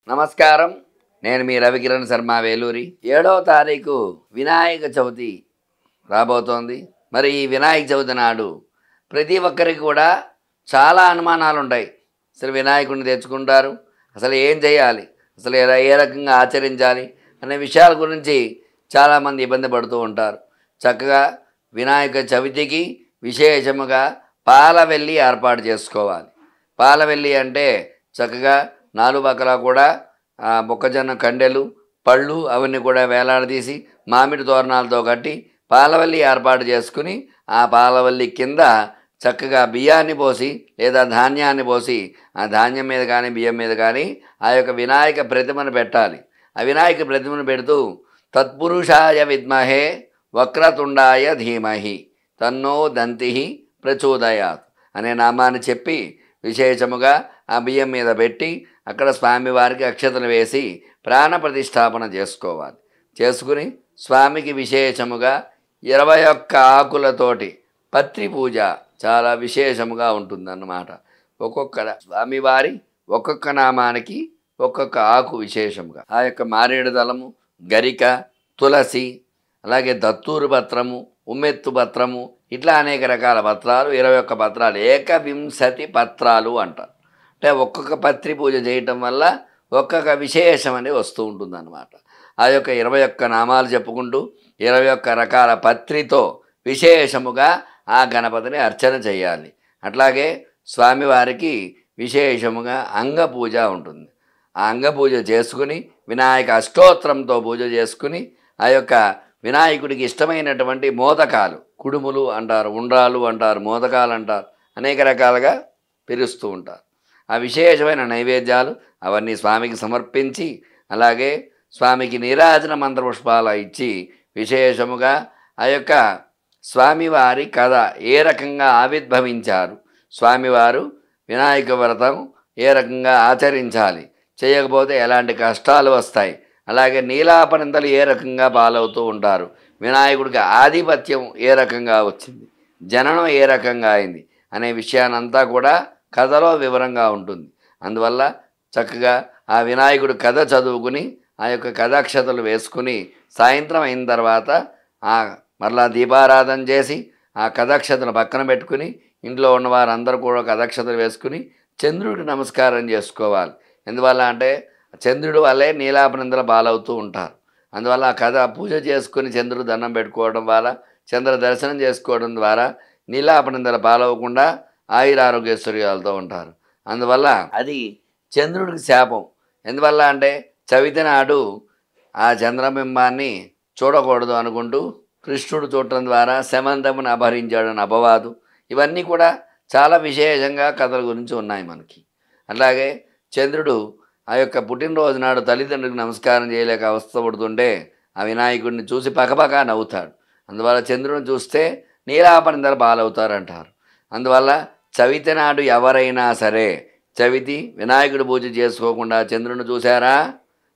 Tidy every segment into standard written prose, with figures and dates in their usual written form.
నమస్కారం. నేను మీ రవికిరణ్ శర్మ వేలూరి. 7వ తారీఖు వినాయక చవితి రాబోతోంది. మరి ఈ వినాయక చవితి నాడు ప్రతి ఒక్కరికి కూడా చాలా అనుమానాలు ఉంటాయి. అసలు వినాయకుడిని తెచ్చుకుంటారు, అసలు ఏం చేయాలి, అసలు ఏ రకంగా ఆచరించాలి అనే విషయాల గురించి చాలామంది ఇబ్బంది పడుతూ ఉంటారు. చక్కగా వినాయక చవితికి విశేషముగా పాలవెల్లి ఏర్పాటు చేసుకోవాలి. పాలవెల్లి అంటే చక్కగా 4 పక్కల కూడా మొక్కజొన్న కండెలు, పళ్ళు అవన్నీ కూడా వేలాడదీసి మామిడి తోరణాలతో కట్టి పాలవల్లి ఏర్పాటు చేసుకుని ఆ పాలవల్లి కింద చక్కగా బియ్యాన్ని పోసి లేదా ధాన్యాన్ని పోసి ఆ ధాన్యం మీద కానీ బియ్యం మీద కానీ ఆ యొక్క వినాయక ప్రతిమను పెట్టాలి. ఆ వినాయక ప్రతిమను పెడుతూ తత్పురుషాయ విద్మహే వక్రతుండాయ ధీమహి తన్నో దంతి ప్రచోదయాత్ అనే నామాన్ని చెప్పి విశేషముగా ఆ బియ్యం మీద పెట్టి అక్కడ స్వామివారికి అక్షతలు వేసి ప్రాణ ప్రతిష్టాపన చేసుకోవాలి. చేసుకుని స్వామికి విశేషముగా 21 ఆకులతోటి పత్రి పూజ చాలా విశేషముగా ఉంటుందన్నమాట. ఒక్కొక్క స్వామివారి ఒక్కొక్క నామానికి ఒక్కొక్క ఆకు విశేషముగా ఆ యొక్క మారేడు దళము, గరిక, తులసి, అలాగే దత్తూరు పత్రము, ఉమ్మెత్తు పత్రము, ఇట్లా అనేక రకాల పత్రాలు 21 పత్రాలు ఏకవింశతి పత్రాలు అంటారు. అంటే ఒక్కొక్క పత్రి పూజ చేయటం వల్ల ఒక్కొక్క విశేషం అనేది వస్తూ ఉంటుందన్నమాట. ఆ యొక్క 21 నామాలు చెప్పుకుంటూ 21 రకాల పత్రితో విశేషముగా ఆ గణపతిని అర్చన చేయాలి. అట్లాగే స్వామివారికి విశేషముగా అంగపూజ ఉంటుంది. ఆ అంగపూజ చేసుకుని వినాయక అష్టోత్తరంతో పూజ చేసుకుని ఆ యొక్క వినాయకుడికి ఇష్టమైనటువంటి మోదకాలు, కుడుములు అంటారు, ఉండ్రాలు అంటారు, మోదకాలు అంటారు, అనేక రకాలుగా పిలుస్తూ ఉంటారు. ఆ విశేషమైన నైవేద్యాలు అవన్నీ స్వామికి సమర్పించి అలాగే స్వామికి నీరాజన మంత్రపుష్పాలు ఇచ్చి విశేషముగా ఆ యొక్క స్వామివారి కథ ఏ రకంగా ఆవిర్భవించారు, స్వామివారు వినాయక వ్రతం ఏ రకంగా ఆచరించాలి, చేయకపోతే ఎలాంటి కష్టాలు వస్తాయి, అలాగే నీలాపనిందలు ఏ రకంగా పాలవుతూ ఉంటారు, వినాయకుడికి ఆధిపత్యం ఏ రకంగా వచ్చింది, జననం ఏ రకంగా అయింది అనే విషయానంతా కూడా కథలో వివరంగా ఉంటుంది. అందువల్ల చక్కగా ఆ వినాయకుడు కథ చదువుకుని ఆ యొక్క కథాక్షతలు వేసుకుని సాయంత్రం అయిన తర్వాత మరలా దీపారాధన చేసి ఆ కథాక్షతలు పక్కన పెట్టుకుని ఇంట్లో ఉన్న వారందరూ కూడా కథాక్షతలు వేసుకుని చంద్రుడికి నమస్కారం చేసుకోవాలి. ఎందువల్ల అంటే చంద్రుడి వల్లే నీలాపనిందల పాలవుతూ ఉంటారు. అందువల్ల ఆ కథ పూజ చేసుకుని చంద్రుడు దండం పెట్టుకోవడం వల్ల, చంద్ర దర్శనం చేసుకోవడం ద్వారా నీలాపనిందల పాలవకుండా ఆయురారోగ్యశ్వర్యాలతో ఉంటారు. అందువల్ల అది చంద్రుడికి శాపం. ఎందువల్ల అంటే చవితి నాడు ఆ చంద్రబింబాన్ని చూడకూడదు అనుకుంటూ కృష్ణుడు చూడటం ద్వారా శమంతమును అపహరించాడని అపవాదు. ఇవన్నీ కూడా చాలా విశేషంగా కథల గురించి ఉన్నాయి మనకి. అలాగే చంద్రుడు ఆ యొక్క పుట్టినరోజు నాడు తల్లిదండ్రులకు నమస్కారం చేయలేక అవస్థపడుతుంటే ఆ వినాయకుడిని చూసి పకపక నవ్వుతాడు. అందువల్ల చంద్రుడిని చూస్తే నీలాపనిందల పాలవుతారంటారు. అందువల్ల చవితి నాడు ఎవరైనా సరే చవితి వినాయకుడి పూజ చేసుకోకుండా చంద్రుని చూసారా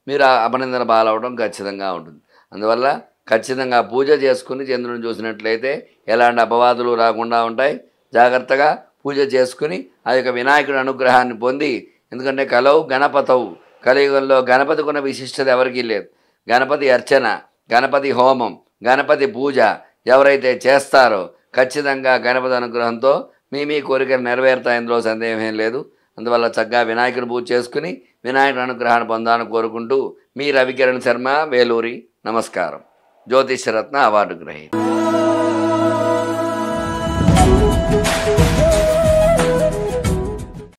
మీరు అపనిందల పాలవడం ఖచ్చితంగా ఉంటుంది. అందువల్ల ఖచ్చితంగా పూజ చేసుకుని చంద్రుని చూసినట్లయితే ఎలాంటి అపవాదులు రాకుండా ఉంటాయి. జాగ్రత్తగా పూజ చేసుకుని ఆ యొక్క వినాయకుడి అనుగ్రహాన్ని పొంది, ఎందుకంటే కలవు గణపతవు, కలియుగంలో గణపతి కొన్న విశిష్టత ఎవరికీ లేదు. గణపతి అర్చన, గణపతి హోమం, గణపతి పూజ ఎవరైతే చేస్తారో ఖచ్చితంగా గణపతి అనుగ్రహంతో మీ కోరికలు నెరవేరుతాయి, ఇందులో సందేహం ఏం లేదు. అందువల్ల చక్కగా వినాయకుడి పూజ చేసుకుని వినాయకుడి అనుగ్రహాన్ని పొందాలని కోరుకుంటూ మీ రవికిరణ్ శర్మ వేలూరి. నమస్కారం. జ్యోతిష్యరత్న అవార్డు గ్రహీత.